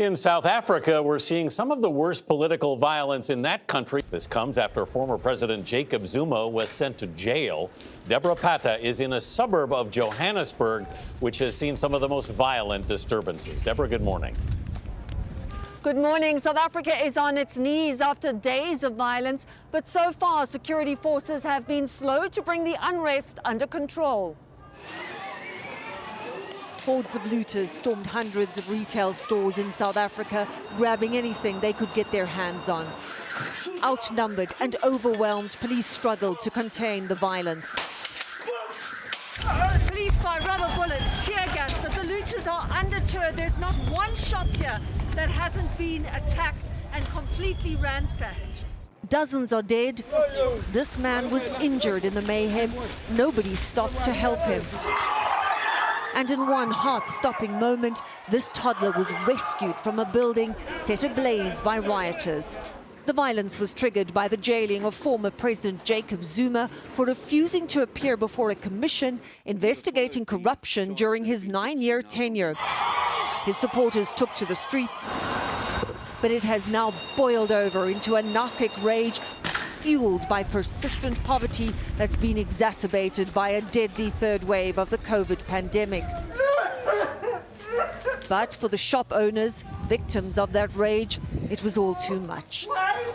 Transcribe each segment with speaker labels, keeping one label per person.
Speaker 1: In South Africa, we're seeing some of the worst political violence in that country. This comes after former President Jacob Zuma was sent to jail. Deborah Pata is in a suburb of Johannesburg, which has seen some of the most violent disturbances. Deborah, good morning.
Speaker 2: Good morning. South Africa is on its knees after days of violence, but so far security forces have been slow to bring the unrest under control. Hordes of looters stormed hundreds of retail stores in South Africa, grabbing anything they could get their hands on. Outnumbered and overwhelmed, police struggled to contain the violence. Police fire rubber bullets, tear gas, but the looters are undeterred. There's not one shop here that hasn't been attacked and completely ransacked. Dozens are dead. This man was injured in the mayhem. Nobody stopped to help him. And in one heart-stopping moment, this toddler was rescued from a building set ablaze by rioters. The violence was triggered by the jailing of former President Jacob Zuma for refusing to appear before a commission investigating corruption during his 9-year tenure. His supporters took to the streets, but it has now boiled over into anarchic rage, fueled by persistent poverty that's been exacerbated by a deadly third wave of the COVID pandemic. But for the shop owners, victims of that rage, it was all too much.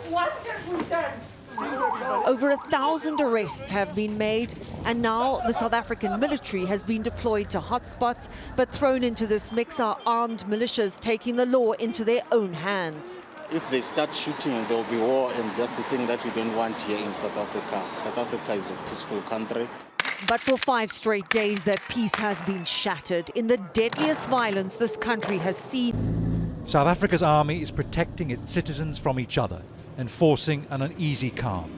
Speaker 3: What have we done?
Speaker 2: Over 1,000 arrests have been made, and now the South African military has been deployed to hotspots, but thrown into this mix are armed militias taking the law into their own hands.
Speaker 4: If they start shooting, there will be war, and that's the thing that we don't want here in South Africa. South Africa is a peaceful country.
Speaker 2: But for 5 straight days, that peace has been shattered in the deadliest violence this country has seen.
Speaker 5: South Africa's army is protecting its citizens from each other, enforcing an uneasy calm.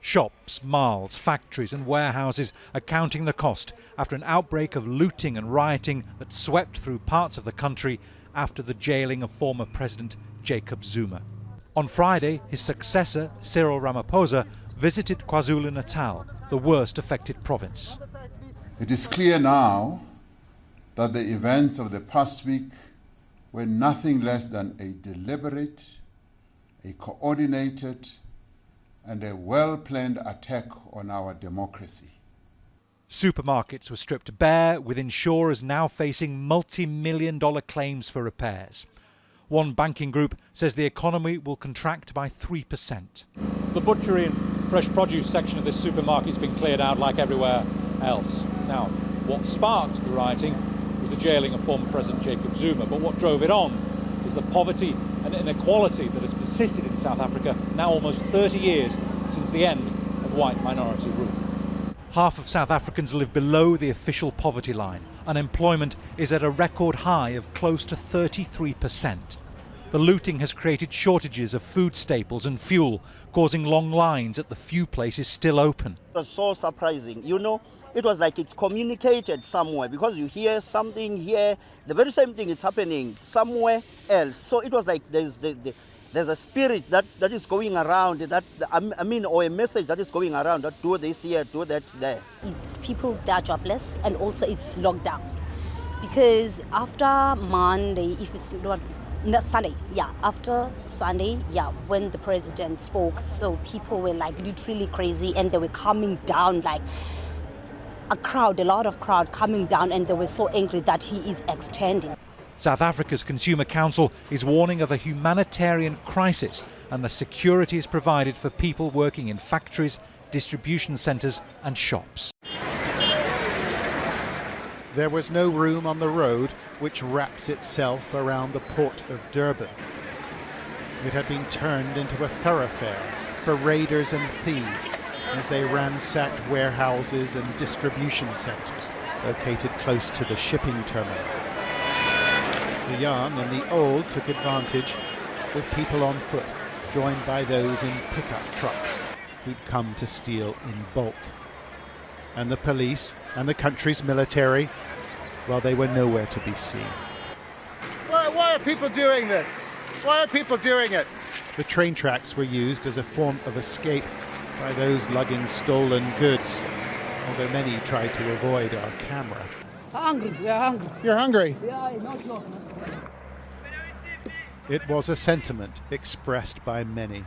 Speaker 5: Shops, malls, factories and warehouses are counting the cost after an outbreak of looting and rioting that swept through parts of the country after the jailing of former President Jacob Zuma. On Friday, his successor, Cyril Ramaphosa, visited KwaZulu-Natal, the worst affected province.
Speaker 6: It is clear now that the events of the past week were nothing less than a deliberate, a coordinated, and a well-planned attack on our democracy.
Speaker 5: Supermarkets were stripped bare, with insurers now facing multi-million-dollar claims for repairs. One banking group says the economy will contract by 3%. The butchery and fresh produce section of this supermarket has been cleared out like everywhere else. Now, what sparked the rioting was the jailing of former President Jacob Zuma, but what drove it on is the poverty and inequality that has persisted in South Africa now almost 30 years since the end of white minority rule. Half of South Africans live below the official poverty line. Unemployment is at a record high of close to 33%. The looting has created shortages of food staples and fuel, causing long lines at the few places still open.
Speaker 4: It was so surprising. You know, it was like it's communicated somewhere, because you hear something here, the very same thing is happening somewhere else. So it was like there's a spirit that is going around, or a message that is going around, that do this here, do that there.
Speaker 7: It's people that are jobless, and also it's lockdown. Because after Monday, if it's not Sunday, after Sunday, when the president spoke, so people were like literally crazy, and they were coming down like a lot of crowd coming down, and they were so angry that he is extending.
Speaker 5: South Africa's Consumer Council is warning of a humanitarian crisis, and the security is provided for people working in factories, distribution centres and shops.
Speaker 8: There was no room on the road which wraps itself around the port of Durban. It had been turned into a thoroughfare for raiders and thieves as they ransacked warehouses and distribution centres located close to the shipping terminal. The young and the old took advantage, with people on foot, joined by those in pickup trucks who'd come to steal in bulk. And the police and the country's military, well, they were nowhere to be seen.
Speaker 9: Why are people doing this? Why are people doing it?
Speaker 8: The train tracks were used as a form of escape by those lugging stolen goods, although many tried to avoid our camera.
Speaker 3: Hungry, we are hungry.
Speaker 9: You're hungry?
Speaker 3: Yeah, no joke.
Speaker 8: It was a sentiment expressed by many.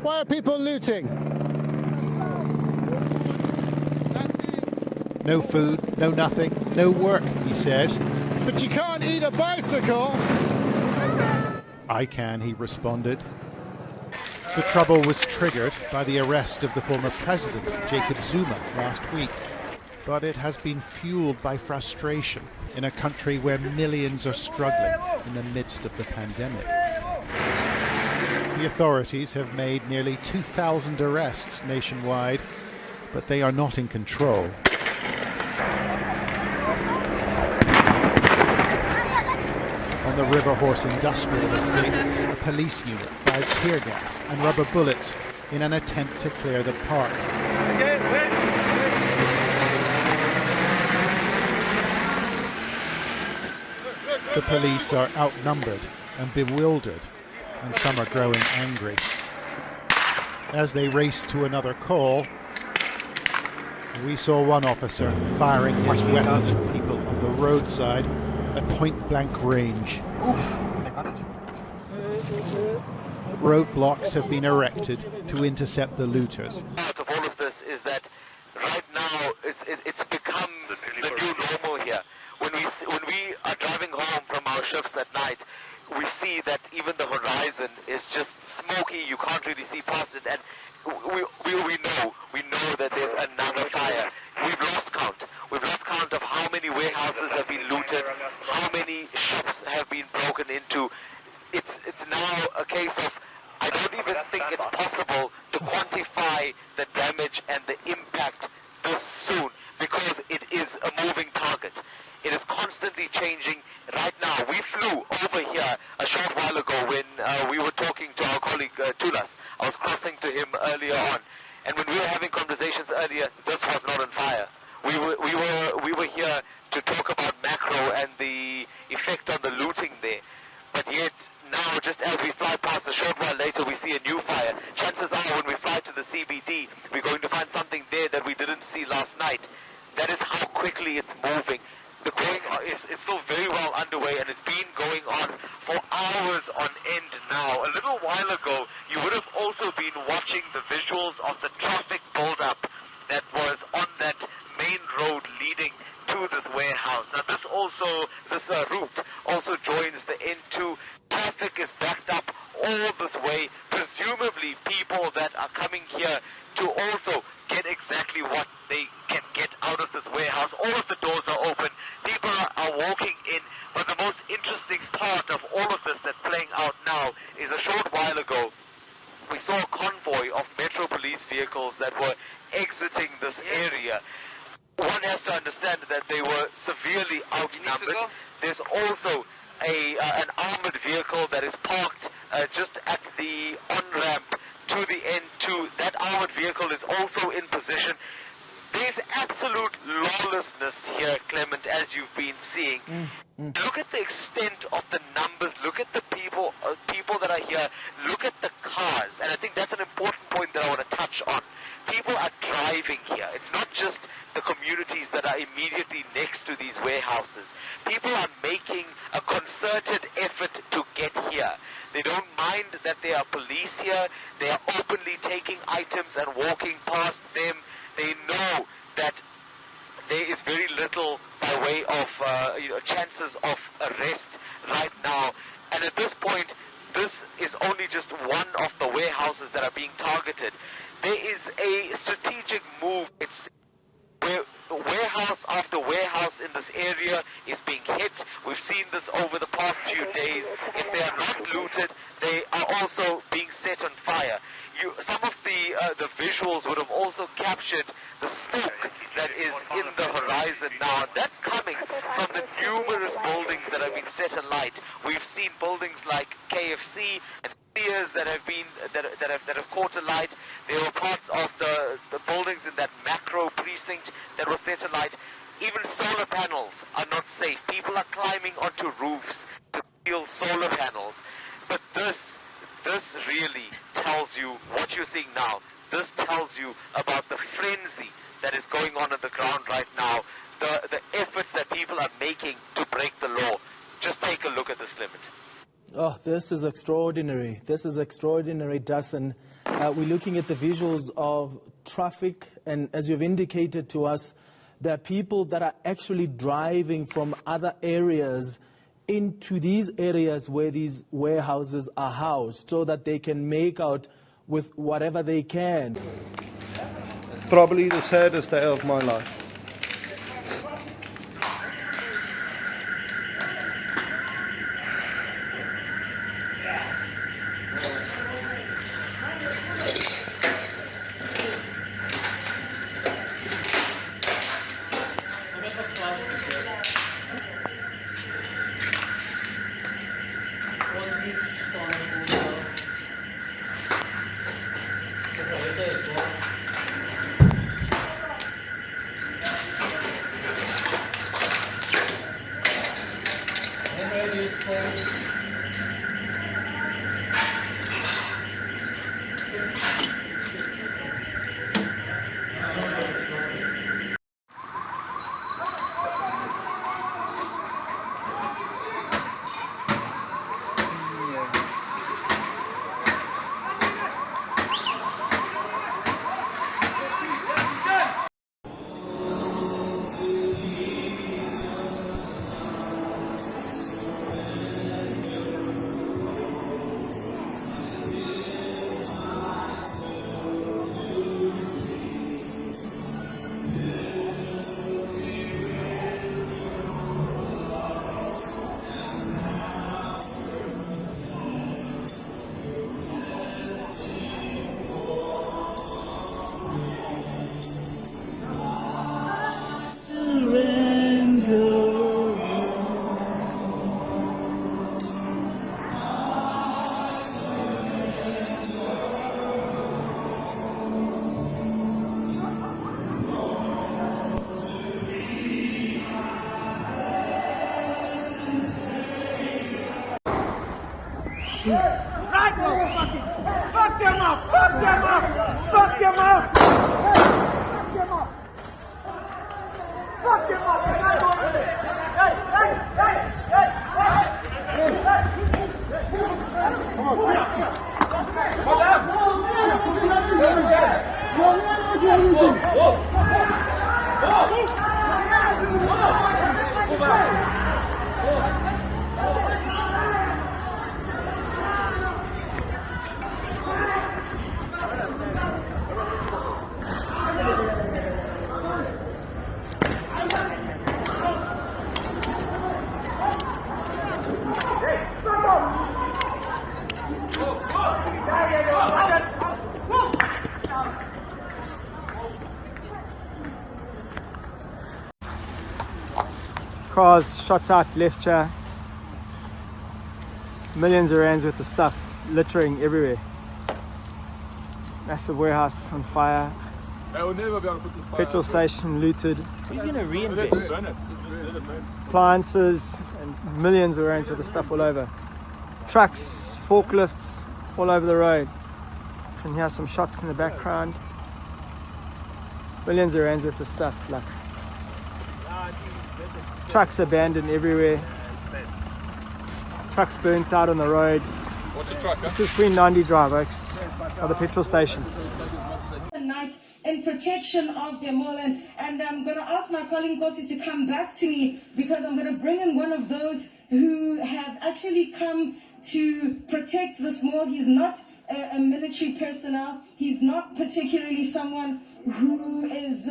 Speaker 9: Why are people looting?
Speaker 8: No food, no nothing, no work, he said.
Speaker 9: But you can't eat a bicycle.
Speaker 8: I can, he responded. The trouble was triggered by the arrest of the former president, Jacob Zuma, last week. But it has been fueled by frustration in a country where millions are struggling in the midst of the pandemic. The authorities have made nearly 2,000 arrests nationwide, but they are not in control. On the River Horse Industrial Estate, a police unit fired tear gas and rubber bullets in an attempt to clear the park. The police are outnumbered and bewildered, and some are growing angry. As they race to another call, we saw one officer firing his weapon at people on the roadside at point-blank range. Roadblocks have been erected to intercept the looters.
Speaker 10: Part of all of this is that right now it's become the new normal here. When we are driving home from our shifts at night, we see that even the horizon is just smoky. You can't really see past it, and we know that there's another fire. We've lost count. We've lost count of how many warehouses have been looted, how many shops have been broken into. It's now a case of, I don't even think it's possible to quantify the damage and the impact this soon, because it is a moving target. It is constantly changing. Right now, we flew over here a short while ago when we were talking to our colleague Tulas. I was crossing to him earlier on, and when we were having conversations earlier, this was not on fire. We were here to talk about macro and the effect on the looting there, but yet now, just as we fly past, a short while later, we see a new fire. Chances are, when we fly to the CBD, we're going to find something there that we didn't see last night. That is how quickly it's moving. The going is still very well underway, and it's been going on for hours on end now. A little while ago, you would have also been watching the visuals of the traffic build-up that was on that main road leading to this warehouse. Now, this route also joins the N2. Traffic is backed up all this way, presumably people that are coming here to also get exactly what they can get out of this warehouse. All of the doors are open. People are walking in. But the most interesting part of all of this that's playing out now is a short while ago, we saw a convoy of Metro Police vehicles that were exiting this area. One has to understand that they were severely outnumbered. There's also an armored vehicle that is parked just at the on-ramp to the N2. That armored vehicle is also in position. There's absolute lawlessness here, Clement, as you've been seeing. Look at the extent of the numbers. Look at the people that are here. Look at the cars. And I think that's an important point that I want to touch on. People are driving here. It's not just the communities that are immediately next to these warehouses. People are making a concerted effort to get here. They don't mind that there are police here. They are openly taking items and walking past them. They know that there is very little by way of chances of arrest right now. And at this point, this is only just one of the warehouses that are being targeted. There is a strategic move. It's where warehouse after warehouse in this area is being hit. We've seen this over the past few days. If they are not looted, they are also being set on fire. Some of the visuals would have also captured the smoke that is in the horizon now. That's coming from the numerous buildings that have been set alight. We've seen buildings like KFC and Sears that have caught alight. There were parts of the buildings in that macro precinct that were set alight. Even solar panels are not safe. People are climbing onto roofs to steal solar panels. But this really tells you what you're seeing now. This tells you about the frenzy that is going on the ground right now, the efforts that people are making to break the law. Just take a look at this, Clement.
Speaker 11: Oh, this is extraordinary. This is extraordinary, Dustin. We're looking at the visuals of traffic, and as you've indicated to us, there are people that are actually driving from other areas into these areas where these warehouses are housed so that they can make out with whatever they can.
Speaker 9: Probably the saddest day of my life.
Speaker 3: Right now, fuck them up! Fuck them up! Fuck them up! Fuck them up! Fuck them up! Hey, hey, hey, hey,
Speaker 11: Cars shot out left here. Millions of rands worth of stuff littering everywhere. Massive warehouse on fire. Petrol station looted.
Speaker 12: Who's going to reinvest?
Speaker 11: Appliances and millions of rands worth of stuff all over. Trucks, forklifts all over the road. You can hear some shots in the background. Millions of rands worth of stuff. Like trucks abandoned everywhere. Trucks burnt out on the road.
Speaker 13: What's the truck?
Speaker 11: This is Queen Nandi Drive, folks, at the petrol station.
Speaker 14: Night in protection of them all, and I'm going to ask my colleague Kosi to come back to me, because I'm going to bring in one of those who have actually come to protect this mall. He's not a military personnel. He's not particularly someone who is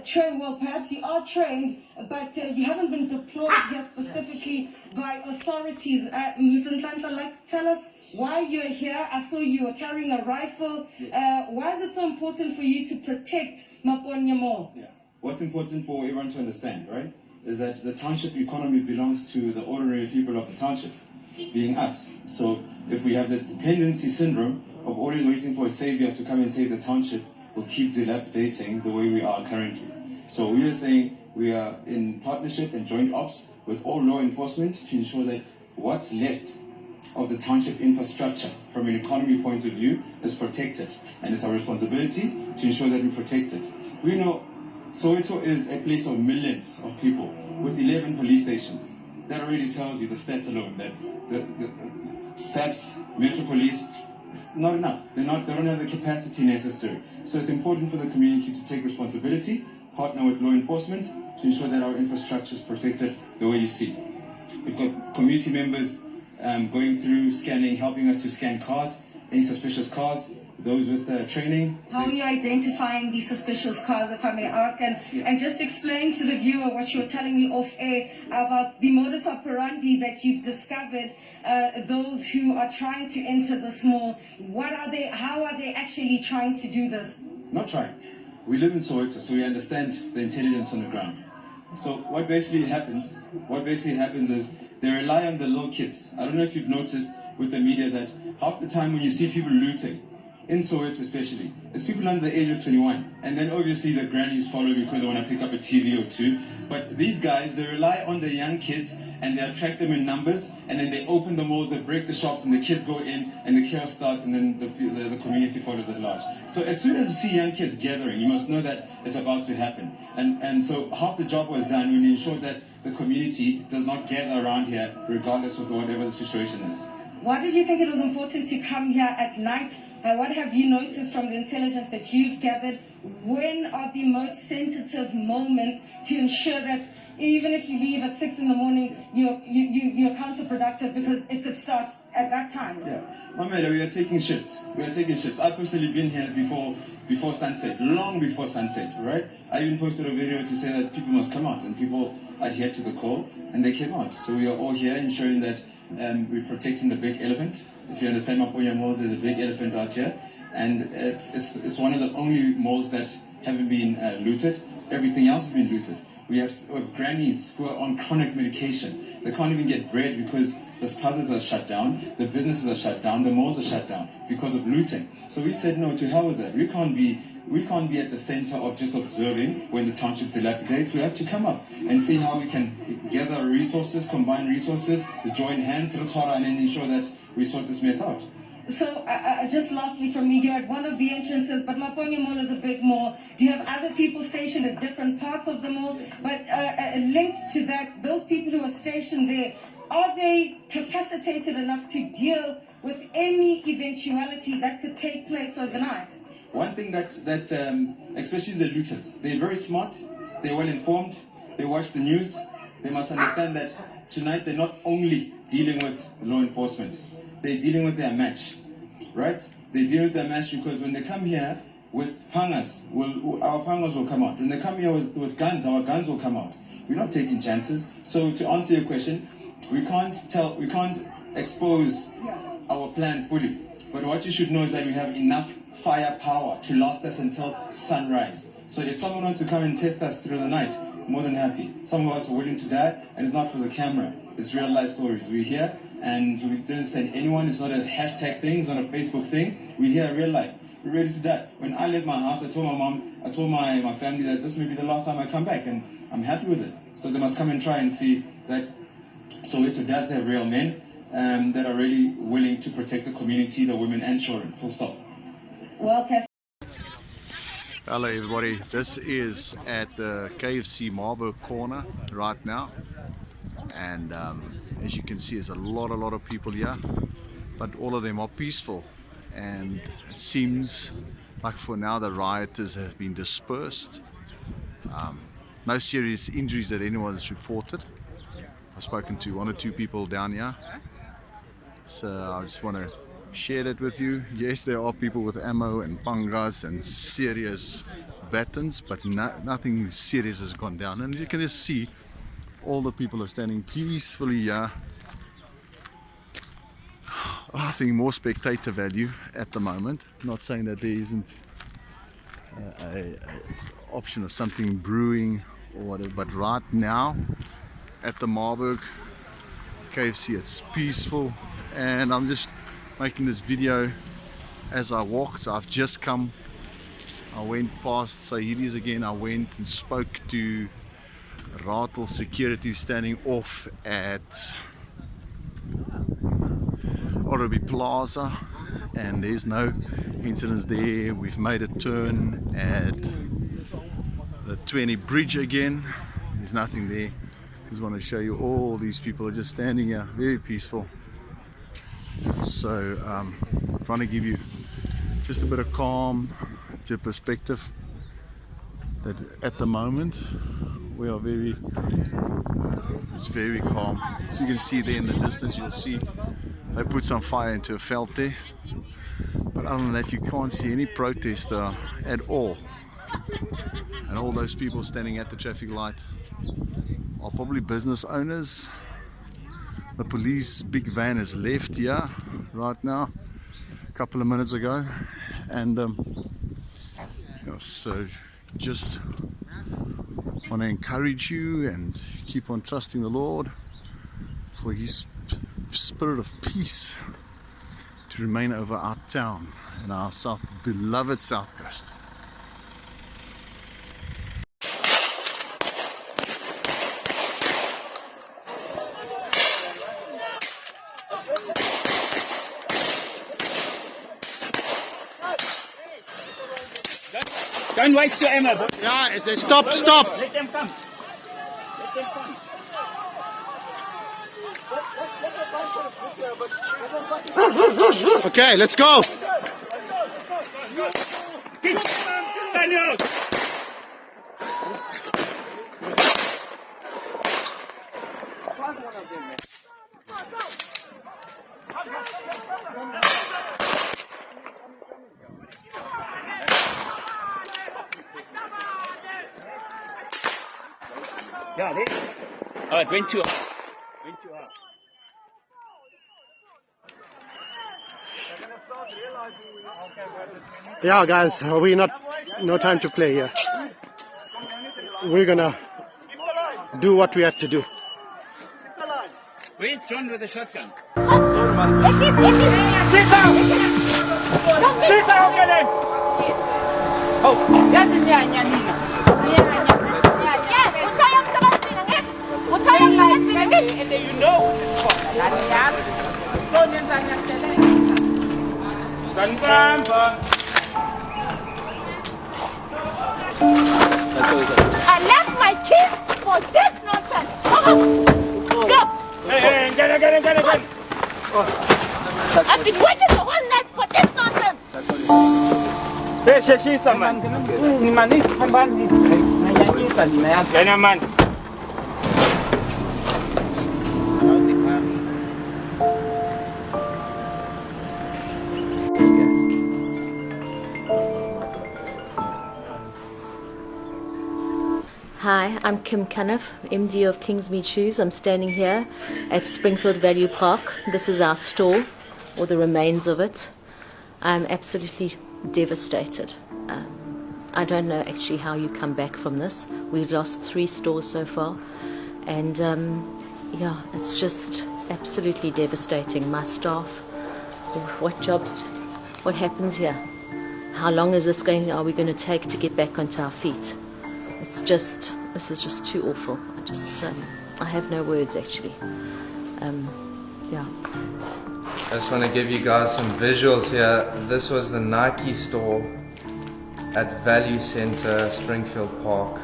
Speaker 14: trained. Well, perhaps you are trained, but you haven't been deployed here specifically by authorities. Mr. Ntlantla, likes to tell us why you're here. I saw you were carrying a rifle. Why is it so important for you to protect Maponya Mall?
Speaker 15: Yeah. What's important for everyone to understand, right, is that the township economy belongs to the ordinary people of the township, being us. So if we have the dependency syndrome of always waiting for a savior to come and save the township, we'll keep dilapidating the way we are currently. So we are saying we are in partnership and joint ops with all law enforcement to ensure that what's left of the township infrastructure from an economy point of view is protected, and it's our responsibility to ensure that we protect it. We know Soweto is a place of millions of people with 11 police stations, that already tells you, the stats alone, that the SAPS, Metro Police, not enough. They don't have the capacity necessary. So it's important for the community to take responsibility, partner with law enforcement to ensure that our infrastructure is protected the way you see. We've got community members going through scanning, helping us to scan cars, any suspicious cars, those with training.
Speaker 14: How are you identifying these suspicious cars, if I may ask? And just explain to the viewer what you were telling me off air about the modus operandi that you've discovered, those who are trying to enter this mall. How are they actually trying to do this?
Speaker 15: Not trying. We live in Soweto, so we understand the intelligence on the ground. So what basically happens is they rely on the little kids. I don't know if you've noticed with the media that half the time when you see people looting, in Soweto especially, it's people under the age of 21. And then obviously the grannies follow because they want to pick up a TV or two. But these guys, they rely on the young kids and they attract them in numbers, and then they open the malls, they break the shops, and the kids go in and the chaos starts, and then the community follows at large. So as soon as you see young kids gathering, you must know that it's about to happen. And so half the job was done when you ensured that the community does not gather around here regardless of whatever the situation is.
Speaker 14: Why did you think it was important to come here at night? What have you noticed from the intelligence that you've gathered? When are the most sensitive moments to ensure that even if you leave at 6 in the morning, you're counterproductive because it could start at that time?
Speaker 15: Yeah, Mamela, we are taking shifts. I've personally been here before sunset, long before sunset, right? I even posted a video to say that people must come out, and people adhered to the call, and they came out. So we are all here ensuring that we're protecting the big elephant. If you understand Maponya Mall, there's a big elephant out here, and it's one of the only malls that haven't been looted. Everything else has been looted. We have grannies who are on chronic medication. They can't even get bread because the spazas are shut down, the businesses are shut down, the malls are shut down because of looting. So we said no, to hell with that. We can't be at the center of just observing when the township dilapidates. We have to come up and see how we can gather resources, combine resources, join hands, and then ensure that we sort this mess out.
Speaker 14: So, just lastly from me, you're at one of the entrances, but Maponya Mall is a big mall. Do you have other people stationed at different parts of the mall? But linked to that, those people who are stationed there, are they capacitated enough to deal with any eventuality that could take place overnight?
Speaker 15: One thing that especially the looters, they're very smart, they're well informed, they watch the news. They must understand that tonight they're not only dealing with law enforcement, they're dealing with their match, right? They deal with their match because when they come here with pangas, our pangas will come out. When they come here with guns, our guns will come out. We're not taking chances. So to answer your question, we can't expose our plan fully. But what you should know is that we have enough firepower to last us until sunrise. So if someone wants to come and test us through the night, more than happy. Some of us are willing to die, and it's not for the camera. It's real life stories. We're here, and we don't send anyone. It's not a hashtag thing. It's not a Facebook thing. We're here, real life. We're ready to die. When I left my house, I told my mom, I told my family that this may be the last time I come back, and I'm happy with it. So they must come and try and see that Soweto does have real men that are really willing to protect the community, the women and children. Full stop.
Speaker 14: Welcome.
Speaker 12: Hello everybody, this is at the KFC Marburg corner right now, and as you can see there's a lot of people here, but all of them are peaceful, and it seems like for now the rioters have been dispersed. No serious injuries that anyone's reported. I've spoken to 1 or 2 people down here, so I just want to share that with you. Yes, there are people with ammo and pangas and serious batons, but nothing serious has gone down. And you can just see all the people are standing peacefully here. I think more spectator value at the moment. Not saying that there isn't a option of something brewing or whatever, but right now at the Marburg KFC it's peaceful, and I'm just making this video as I walk. So I've just come, I went past Sahidi's again, I went and spoke to Ratel security standing off at Orobi Plaza, and there's no incidents there. We've made a turn at the 20 bridge again, there's nothing there. Just want to show you all these people are just standing here, very peaceful. So trying to give you just a bit of calm to perspective that at the moment we are it's very calm. As you can see there in the distance, you'll see they put some fire into a veld there, but other than that you can't see any protester at all. And all those people standing at the traffic light are probably business owners. The police big van has left here right now, a couple of minutes ago, and so just want to encourage you and keep on trusting the Lord for His spirit of peace to remain over our town and our beloved South Coast.
Speaker 3: Don't waste your ammo.
Speaker 9: Yeah, stop.
Speaker 3: Let them come. Let them come.
Speaker 9: Okay, let's go.
Speaker 3: Yeah, there. Oh, it went too hard. Went too hard.
Speaker 9: Yeah, guys, no time to play here. We're gonna do what we have to do.
Speaker 3: Where's John with the shotgun?
Speaker 13: And then you know what is
Speaker 16: I left my kids for this nonsense. Go.
Speaker 3: Hey, get it.
Speaker 16: I've been waiting the whole night for this nonsense.
Speaker 17: Hi, I'm Kim Cuniff, MD of Kingsmead Shoes. I'm standing here at Springfield Value Park. This is our store, or the remains of it. I'm absolutely devastated. I don't know actually how you come back from this. We've lost 3 stores so far, and yeah, it's just absolutely devastating. My staff, what happens here? How long is this are we going to take to get back onto our feet? This is just too awful. I have no words actually. Yeah.
Speaker 18: I just want to give you guys some visuals here. This was the Nike store at Value Center, Springfield Park.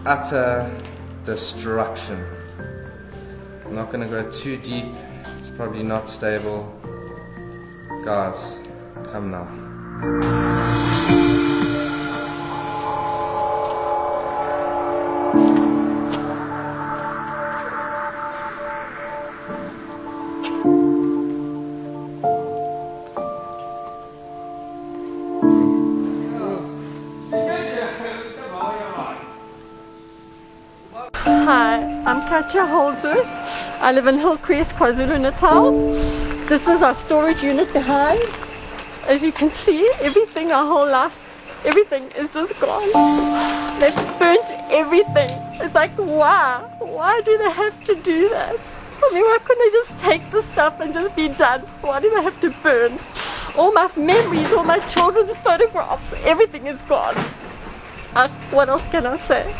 Speaker 18: Utter destruction. I'm not going to go too deep. It's probably not stable. Guys, come now.
Speaker 19: Hi, I'm Katja Holdsworth. I live in Hillcrest, KwaZulu-Natal. This is our storage unit behind. As you can see, everything, our whole life, everything is just gone. They've burnt everything. It's like, why? Why do they have to do that? I mean, why couldn't they just take the stuff and just be done? Why do they have to burn? All my memories, all my children's photographs, everything is gone. What else can I say?